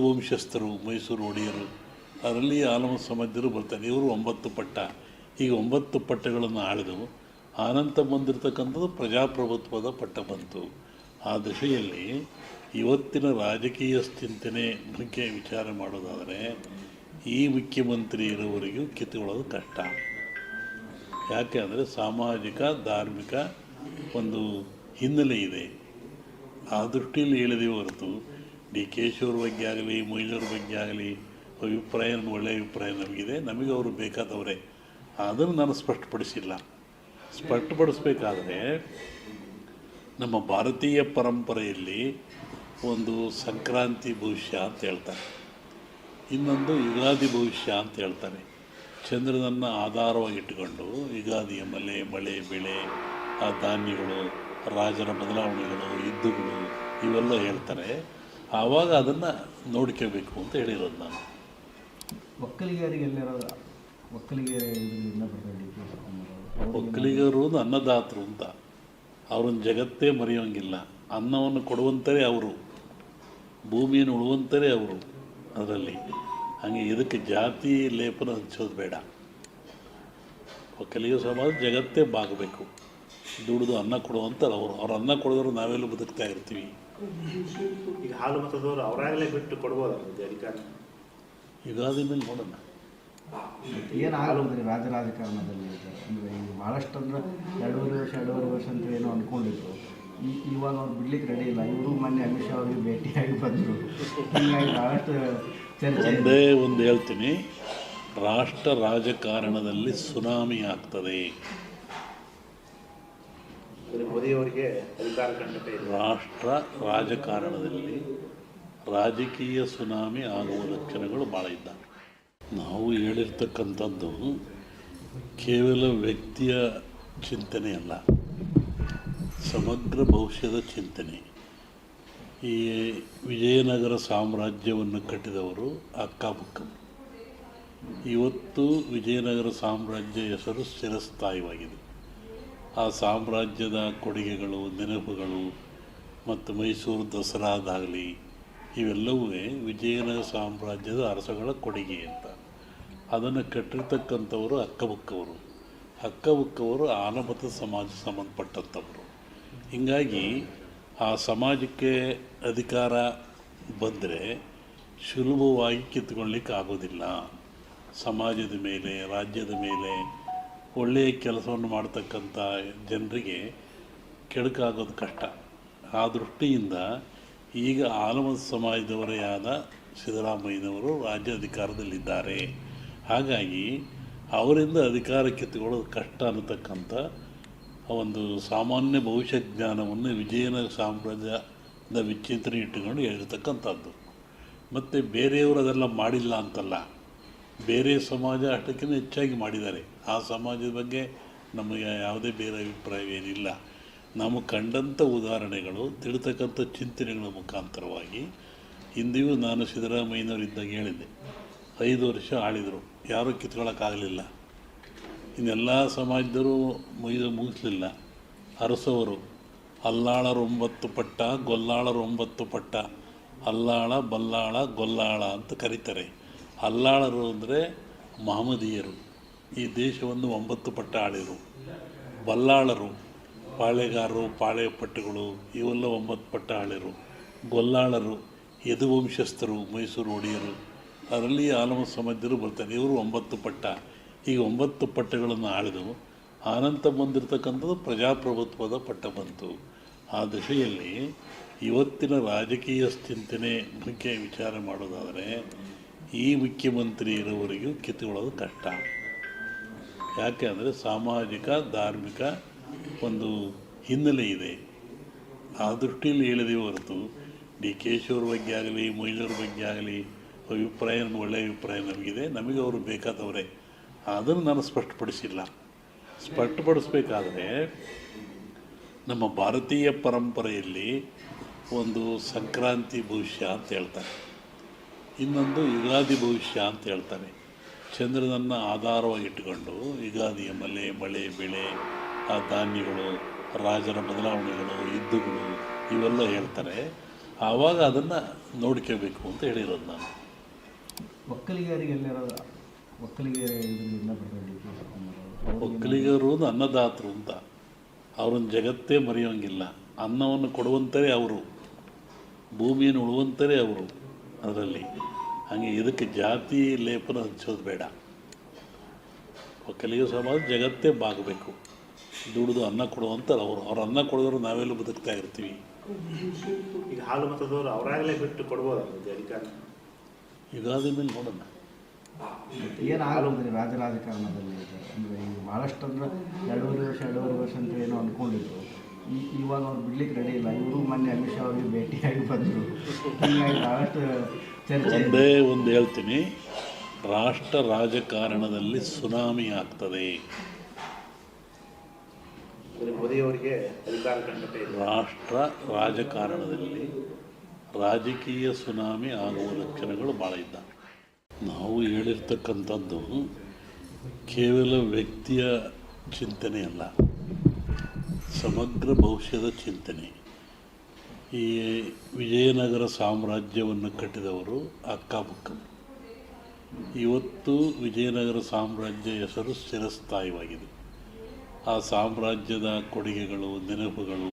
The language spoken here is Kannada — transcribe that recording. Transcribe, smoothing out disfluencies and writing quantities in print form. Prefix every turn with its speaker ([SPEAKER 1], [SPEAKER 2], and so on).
[SPEAKER 1] ಯದುವಂಶಸ್ಥರು ಮೈಸೂರು ಒಡೆಯರು, ಅದರಲ್ಲಿ ಆಲಮ ಸಮಾಜರು ಬರ್ತಾರೆ. ಇವರು 9 ಪಟ್ಟ. ಈಗ 9 ಪಟ್ಟಗಳನ್ನು ಆಳಿದು ಆನಂತರ ಬಂದಿರತಕ್ಕಂಥದ್ದು ಪ್ರಜಾಪ್ರಭುತ್ವದ ಪಟ್ಟ ಬಂತು. ಆ ದಶೆಯಲ್ಲಿ ಇವತ್ತಿನ ರಾಜಕೀಯ ಚಿಂತನೆ ಬಗ್ಗೆ ವಿಚಾರ ಮಾಡೋದಾದರೆ ಈ ಮುಖ್ಯಮಂತ್ರಿ ಇರೋವರೆಗೂ ಕಿತ್ತುಕೊಳ್ಳೋದು ಕಷ್ಟ. ಯಾಕೆ ಅಂದರೆ ಸಾಮಾಜಿಕ ಧಾರ್ಮಿಕ ಒಂದು ಹಿನ್ನೆಲೆ ಇದೆ. ಆ ದೃಷ್ಟಿಯಲ್ಲಿ ಹೇಳಿದೀವಿ ಹೊರತು ಡಿ ಕೆ ಶಿವರ ಬಗ್ಗೆ ಆಗಲಿ ಮೊಯ್ಲೂರ ಬಗ್ಗೆ ಆಗಲಿ ಅಭಿಪ್ರಾಯ ಒಳ್ಳೆಯ ಅಭಿಪ್ರಾಯ ನಮಗಿದೆ, ನಮಗೆ ಅವರು ಬೇಕಾದವರೇ. ಅದನ್ನು ನಾನು ಸ್ಪಷ್ಟಪಡಿಸಿಲ್ಲ. ಸ್ಪಷ್ಟಪಡಿಸ್ಬೇಕಾದ್ರೆ ನಮ್ಮ ಭಾರತೀಯ ಪರಂಪರೆಯಲ್ಲಿ ಒಂದು ಸಂಕ್ರಾಂತಿ ಭವಿಷ್ಯ ಅಂತ ಹೇಳ್ತಾರೆ, ಇನ್ನೊಂದು ಯುಗಾದಿ ಭವಿಷ್ಯ ಅಂತ ಹೇಳ್ತಾರೆ. ಚಂದ್ರನನ್ನು ಆಧಾರವಾಗಿಟ್ಟುಕೊಂಡು ಯುಗಾದಿಯ ಮಳೆ ಬೆಳೆ, ಆ ಧಾನ್ಯಗಳು, ರಾಜರ ಬದಲಾವಣೆಗಳು, ಯುದ್ಧಗಳು ಇವೆಲ್ಲ ಹೇಳ್ತಾರೆ. ಆವಾಗ ಅದನ್ನು ನೋಡ್ಕೋಬೇಕು ಅಂತ ಹೇಳಿರೋದು ನಾನು. ಒಕ್ಕಲಿಗರು ಅನ್ನದಾತರು ಅಂತ, ಅವ್ರನ್ನ ಜಗತ್ತೇ ಮರೆಯೋಂಗಿಲ್ಲ. ಅನ್ನವನ್ನು ಕೊಡುವಂಥರೇ ಅವರು, ಭೂಮಿಯನ್ನು ಉಳುವಂಥರೇ ಅವರು. ಅದರಲ್ಲಿ ಹಾಗೆ ಇದಕ್ಕೆ ಜಾತಿ ಲೇಪನ ಹಂಚೋದು ಬೇಡ. ಒಕ್ಕಲಿಗ ಸಮಾಜ ಜಗತ್ತೇ ಬಾಗಬೇಕು, ದುಡಿದು ಅನ್ನ ಕೊಡುವಂಥರು ಅವರು. ಅವ್ರು ಅನ್ನ ಕೊಡಿದ್ರು ನಾವೆಲ್ಲ ಬದುಕ್ತಾ ಇರ್ತೀವಿ.
[SPEAKER 2] ಈಗ ಹಾಲು ಮತದವರು ಅವರಾಗಲೇ ಬಿಟ್ಟು ಕೊಡ್ಬೋದು ಅಧಿಕಾರ.
[SPEAKER 1] ಯುಗಾದಿ ಮೇಲೆ ನೋಡೋಣ
[SPEAKER 3] ಏನಾಗೋದ್ರಿ ರಾಜಕಾರಣದಲ್ಲಿ. ಅಂದರೆ ಈಗ ಭಾಳಷ್ಟು ಅಂದ್ರೆ 2.5 ವರ್ಷ ಅಂತ ಏನೋ ಅಂದ್ಕೊಂಡಿದ್ರು. ಇವಾಗ ಅವ್ರು ಬಿಡ್ಲಿಕ್ಕೆ ರೆಡಿ ಇಲ್ಲ. ಇವರು ಮೊನ್ನೆ ಅಮಿತ್ ಶಾ ಅವರಿಗೆ ಭೇಟಿಯಾಗಿ ಬಂದರು. ಹೀಗಾಗಿ ಭಾಳಷ್ಟು ಚರ್ಚೆ.
[SPEAKER 1] ಒಂದೇ ಒಂದು ಹೇಳ್ತೀನಿ, ರಾಷ್ಟ್ರ ರಾಜಕಾರಣದಲ್ಲಿ ಸುನಾಮಿ ಆಗ್ತದೆ.
[SPEAKER 2] ಮೋದಿಯವರಿಗೆ ಅಧಿಕಾರ ಖಂಡಿತ ಇದೆ.
[SPEAKER 1] ರಾಷ್ಟ್ರ ರಾಜಕಾರಣದಲ್ಲಿ ರಾಜಕೀಯ ಸುನಾಮಿ ಆಗುವ ಲಕ್ಷಣಗಳು ಭಾಳ ಇದ್ದಾವೆ. ನಾವು ಹೇಳಿರ್ತಕ್ಕಂಥದ್ದು ಕೇವಲ ವ್ಯಕ್ತಿಯ ಚಿಂತನೆ ಅಲ್ಲ, ಸಮಗ್ರ ಭವಿಷ್ಯದ ಚಿಂತನೆ. ಈ ವಿಜಯನಗರ ಸಾಮ್ರಾಜ್ಯವನ್ನು ಕಟ್ಟಿದವರು ಅಕ್ಕಬುಕ್ಕರು. ಇವತ್ತು ವಿಜಯನಗರ ಸಾಮ್ರಾಜ್ಯ ಹೆಸರು ಚಿರಸ್ಥಾಯಿಯಾಗಿದೆ. ಆ ಸಾಮ್ರಾಜ್ಯದ ಕೊಡುಗೆಗಳು, ನೆನಪುಗಳು ಮತ್ತು ಮೈಸೂರು ದಸರಾದಾಗಲಿ ಇವೆಲ್ಲವೂ ವಿಜಯನಗರ ಸಾಮ್ರಾಜ್ಯದ ಅರಸಗಳ ಕೊಡುಗೆ ಅಂತ. ಅದನ್ನು ಕಟ್ಟಿರ್ತಕ್ಕಂಥವರು ಅಕ್ಕಬುಕ್ಕವರು. ಅಕ್ಕಬುಕ್ಕವರು ಆಲಮತ ಸಮಾಜ ಸಂಬಂಧಪಟ್ಟಂಥವರು. ಹೀಗಾಗಿ ಆ ಸಮಾಜಕ್ಕೆ ಅಧಿಕಾರ ಬಂದರೆ ಸುಲಭವಾಗಿ ಕಿತ್ಕೊಳ್ಳಿಕ್ಕೆ ಆಗೋದಿಲ್ಲ. ಸಮಾಜದ ಮೇಲೆ, ರಾಜ್ಯದ ಮೇಲೆ ಒಳ್ಳೆಯ ಕೆಲಸವನ್ನು ಮಾಡ್ತಕ್ಕಂಥ ಜನರಿಗೆ ಕೆಡುಕಾಗೋದು ಕಷ್ಟ. ಆ ದೃಷ್ಟಿಯಿಂದ ಈಗ ಆಲಮತ ಸಮಾಜದವರೇ ಆದ ಸಿದ್ದರಾಮಯ್ಯನವರು ರಾಜ್ಯ ಅಧಿಕಾರದಲ್ಲಿದ್ದಾರೆ. ಹಾಗಾಗಿ ಅವರಿಂದ ಅಧಿಕಾರ ಕಿತ್ತುಕೊಳ್ಳೋದು ಕಷ್ಟ ಅನ್ನತಕ್ಕಂಥ ಒಂದು ಸಾಮಾನ್ಯ ಭವಿಷ್ಯ ಜ್ಞಾನವನ್ನು ವಿಜಯನಗರ ಸಾಮ್ರಾಜ್ಯದ ವಿಚಿಂತನೆ ಇಟ್ಟುಕೊಂಡು ಹೇಳಿರ್ತಕ್ಕಂಥದ್ದು. ಮತ್ತು ಬೇರೆಯವರು ಅದೆಲ್ಲ ಮಾಡಿಲ್ಲ ಅಂತಲ್ಲ, ಬೇರೆ ಸಮಾಜ ಅಷ್ಟಕ್ಕಿಂತ ಹೆಚ್ಚಾಗಿ ಮಾಡಿದ್ದಾರೆ. ಆ ಸಮಾಜದ ಬಗ್ಗೆ ನಮಗೆ ಯಾವುದೇ ಬೇರೆ ಅಭಿಪ್ರಾಯವೇನಿಲ್ಲ. ನಾವು ಕಂಡಂಥ ಉದಾಹರಣೆಗಳು, ತಿಳ್ತಕ್ಕಂಥ ಚಿಂತನೆಗಳ ಮುಖಾಂತರವಾಗಿ ಹಿಂದೆಯೂ ನಾನು ಸಿದ್ದರಾಮಯ್ಯನವರಿದ್ದಾಗ ಹೇಳಿದ್ದೆ, 5 ವರ್ಷ ಆಳಿದರು, ಯಾರೂ ಕಿತ್ಕೊಳ್ಳೋಕ್ಕಾಗಲಿಲ್ಲ. ಇನ್ನೆಲ್ಲ ಸಮಾಜದವರು ಮುಗಿಸಲಿಲ್ಲ. ಅರಸವರು ಅಲ್ಲಾಳರು 9 ಪಟ್ಟ, ಗೊಲ್ಲಾಳರು 9 ಪಟ್ಟ, ಅಲ್ಲಾಳ ಬಲ್ಲಾಳ ಗೊಲ್ಲಾಳ ಅಂತ ಕರೀತಾರೆ. ಅಲ್ಲಾಳರು ಅಂದರೆ ಮಹಮ್ಮದೀಯರು, ಈ ದೇಶವನ್ನು 9 ಪಟ್ಟ ಆಳಿದರು. ಬಲ್ಲಾಳರು ಪಾಳೆಗಾರರು, ಪಾಳೆಪಟ್ಟುಗಳು ಇವೆಲ್ಲ 9 ಪಟ್ಟ ಆಳಿದರು. ಗೊಲ್ಲಾಳರು ಯದುವಂಶಸ್ಥರು ಮೈಸೂರು ಒಡೆಯರು, ಅದರಲ್ಲಿ ಆಲಮ ಸಮಾಜರು ಬರ್ತಾರೆ. ಇವರು 9 ಪಟ್ಟ. ಈಗ 9 ಪಟ್ಟಗಳನ್ನು ಆಳಿದು ಆನಂತರ ಬಂದಿರತಕ್ಕಂಥದ್ದು ಪ್ರಜಾಪ್ರಭುತ್ವದ ಪಟ್ಟ ಬಂತು. ಆ ದಶೆಯಲ್ಲಿ ಇವತ್ತಿನ ರಾಜಕೀಯ ಚಿಂತನೆ ಬಗ್ಗೆ ವಿಚಾರ ಮಾಡೋದಾದರೆ ಈ ಮುಖ್ಯಮಂತ್ರಿ ಇರೋವರೆಗೂ ಕಿತ್ತುಕೊಳ್ಳೋದು ಕಷ್ಟ. ಯಾಕೆ ಅಂದರೆ ಸಾಮಾಜಿಕ ಧಾರ್ಮಿಕ ಒಂದು ಹಿನ್ನೆಲೆ ಇದೆ. ಆ ದೃಷ್ಟಿಯಲ್ಲಿ ಹೇಳಿದೀವಿ ಹೊರತು ಡಿ ಕೆ ಶಿವರ ಬಗ್ಗೆ ಆಗಲಿ ಮೊಯ್ಲೂರ ಬಗ್ಗೆ ಆಗಲಿ ಅಭಿಪ್ರಾಯ ಒಳ್ಳೆಯ ಅಭಿಪ್ರಾಯ ನಮಗಿದೆ, ನಮಗೆ ಅವರು ಬೇಕಾದವರೇ. ಅದನ್ನು ನಾನು ಸ್ಪಷ್ಟಪಡಿಸಿಲ್ಲ. ಸ್ಪಷ್ಟಪಡಿಸ್ಬೇಕಾದ್ರೆ ನಮ್ಮ ಭಾರತೀಯ ಪರಂಪರೆಯಲ್ಲಿ ಒಂದು ಸಂಕ್ರಾಂತಿ ಭವಿಷ್ಯ ಅಂತ ಹೇಳ್ತಾರೆ, ಇನ್ನೊಂದು ಯುಗಾದಿ ಭವಿಷ್ಯ ಅಂತ ಹೇಳ್ತಾರೆ. ಚಂದ್ರನನ್ನು ಆಧಾರವಾಗಿಟ್ಟುಕೊಂಡು ಯುಗಾದಿಯ ಮಳೆ ಬೆಳೆ, ಆ ಧಾನ್ಯಗಳು, ರಾಜರ ಬದಲಾವಣೆಗಳು, ಯುದ್ಧಗಳು ಇವೆಲ್ಲ ಹೇಳ್ತಾರೆ. ಆವಾಗ ಅದನ್ನು ನೋಡ್ಕೋಬೇಕು ಅಂತ ಹೇಳಿರೋದು ನಾನು.
[SPEAKER 3] ಒಕ್ಕಲಿಗರಿಗೆಲ್ಲರ ಒಕ್ಕಲಿಗರ ಇದರಿಂದ ಬರ್ತಾರೆ ಡಿ ಕೆ ಶಿವಕುಮಾರ್ ಅವರು.
[SPEAKER 1] ಒಕ್ಕಲಿಗರು ಅನ್ನದಾತರು ಅಂತ ಅವ್ರನ್ನ ಜಗತ್ತೇ ಮರೆಯೋಂಗಿಲ್ಲ. ಅನ್ನವನ್ನು ಕೊಡುವಂಥರೇ ಅವರು, ಭೂಮಿಯನ್ನು ಉಳುವಂಥರೇ ಅವರು. ಅದರಲ್ಲಿ ಹಾಗೆ ಇದಕ್ಕೆ ಜಾತಿ ಲೇಪನ ಹಚ್ಚೋದು ಬೇಡ. ಒಕ್ಕಲಿಗ ಸಮಾಜ ಜಗತ್ತೇ ಬಾಗಬೇಕು, ದುಡಿದು ಅನ್ನ ಕೊಡುವಂಥವ್ರು ಅವರು. ಅವ್ರು ಅನ್ನ ಕೊಡಿದ್ರು ನಾವೆಲ್ಲ ಬದುಕ್ತಾ ಇರ್ತೀವಿ.
[SPEAKER 2] ಈಗ ಹಾಲು ಮತದವರು ಅವರಾಗಲೇ ಬಿಟ್ಟು ಕೊಡ್ಬೋದಲ್ಲ ಅಧಿಕಾರ?
[SPEAKER 1] ಯುಗಾದಿ ಮೇಲೆ ನೋಡೋಣ.
[SPEAKER 3] ಏನಾಗೋದ್ರಿ ರಾಜಕಾರಣದಲ್ಲಿ ಅಂದರೆ ಈಗ ಭಾಳಷ್ಟು ಅಂದ್ರೆ 2.5 ವರ್ಷ ಅಂತ ಏನೋ ಅಂದ್ಕೊಂಡಿದ್ರು. ಇವಾಗ ಅವ್ರು ಬಿಡ್ಲಿಕ್ಕೆ ರೆಡಿ ಇಲ್ಲ. ಇವರು ಮೊನ್ನೆ ಅಮಿತ್ ಶಾ ಅವರಿಗೆ ಭೇಟಿಯಾಗಿ ಬಂದರು. ಹೀಗಾಗಿ ಭಾಳಷ್ಟು ಚರ್ಚೆ.
[SPEAKER 1] ಒಂದೇ ಒಂದು ಹೇಳ್ತೀನಿ, ರಾಷ್ಟ್ರ ರಾಜಕಾರಣದಲ್ಲಿ ಸುನಾಮಿ ಆಗ್ತದೆ.
[SPEAKER 2] ಮೋದಿಯವರಿಗೆ ಅಧಿಕಾರ ಖಂಡಿತ ಇಲ್ಲ.
[SPEAKER 1] ರಾಷ್ಟ್ರ ರಾಜಕಾರಣದಲ್ಲಿ ರಾಜಕೀಯ ಸುನಾಮಿ ಆಗುವ ಲಕ್ಷಣಗಳು ಭಾಳ ಇದ್ದಾವೆ. ನಾವು ಹೇಳಿರ್ತಕ್ಕಂಥದ್ದು ಕೇವಲ ವ್ಯಕ್ತಿಯ ಚಿಂತನೆ ಅಲ್ಲ, ಸಮಗ್ರ ಭವಿಷ್ಯದ ಚಿಂತನೆ. ಈ ವಿಜಯನಗರ ಸಾಮ್ರಾಜ್ಯವನ್ನು ಕಟ್ಟಿದವರು ಅಕ್ಕಬುಕ್ಕ. ಇವತ್ತು ವಿಜಯನಗರ ಸಾಮ್ರಾಜ್ಯ ಹೆಸರು ಚಿರಸ್ಥಾಯಿಯಾಗಿದೆ. ಆ ಸಾಮ್ರಾಜ್ಯದ ಕೊಡುಗೆಗಳು, ನೆನಪುಗಳು